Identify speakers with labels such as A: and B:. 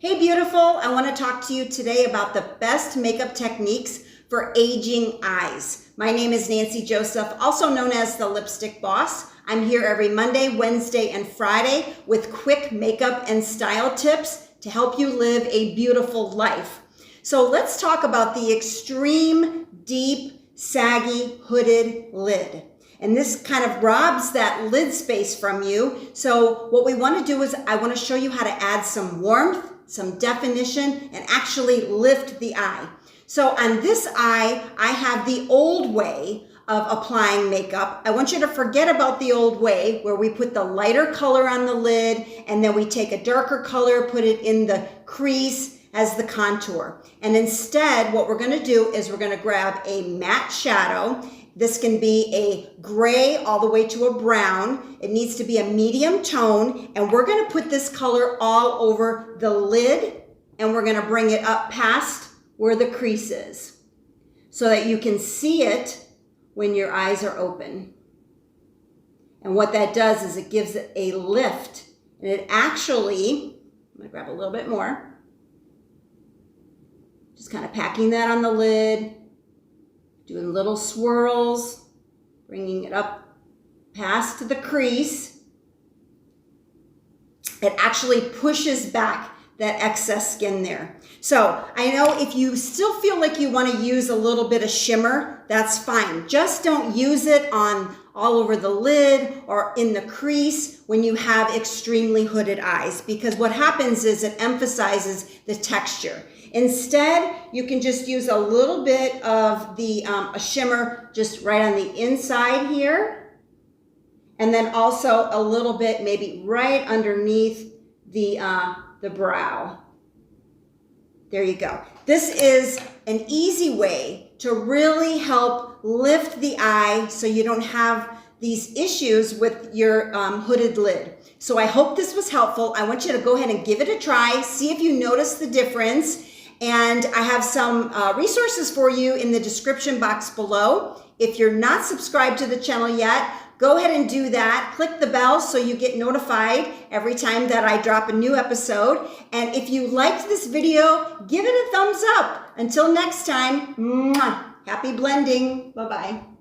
A: Hey beautiful, I want to talk to you today about the best makeup techniques for aging eyes. My name is Nancy Joseph, also known as the Lipstick Boss. I'm here every Monday, Wednesday, and Friday with quick makeup and style tips to help you live a beautiful life. So let's talk about the extreme, deep, saggy, hooded lid. And this kind of robs that lid space from you. So what we want to do is I want to show you how to add some warmth, some definition, and actually lift the eye. So on this eye, I have the old way of applying makeup. I want you to forget about the old way where we put the lighter color on the lid and then we take a darker color, put it in the crease as the contour. And instead, what we're going to do is we're going to grab a matte shadow. This can be a gray all the way to a brown. It needs to be a medium tone, and we're going to put this color all over the lid, and we're going to bring it up past where the crease is so that you can see it when your eyes are open. And what that does is it gives it a lift, and it actually, I'm going to grab a little bit more, just kind of packing that on the lid, doing little swirls, bringing it up past the crease. It actually pushes back that excess skin there. So I know if you still feel like you want to use a little bit of shimmer, that's fine. Just don't use it on all over the lid or in the crease when you have extremely hooded eyes, because what happens is it emphasizes the texture. Instead, you can just use a little bit of the a shimmer just right on the inside here, and then also a little bit maybe right underneath the brow. There you go. This is an easy way to really help lift the eye so you don't have these issues with your hooded lid. So I hope this was helpful. I want you to go ahead and give it a try, see if you notice the difference. And I have some resources for you in the description box below. If you're not subscribed to the channel yet, go ahead and do that. Click the bell so you get notified every time that I drop a new episode. And if you liked this video, give it a thumbs up. Until next time, mwah, happy blending. Bye-bye.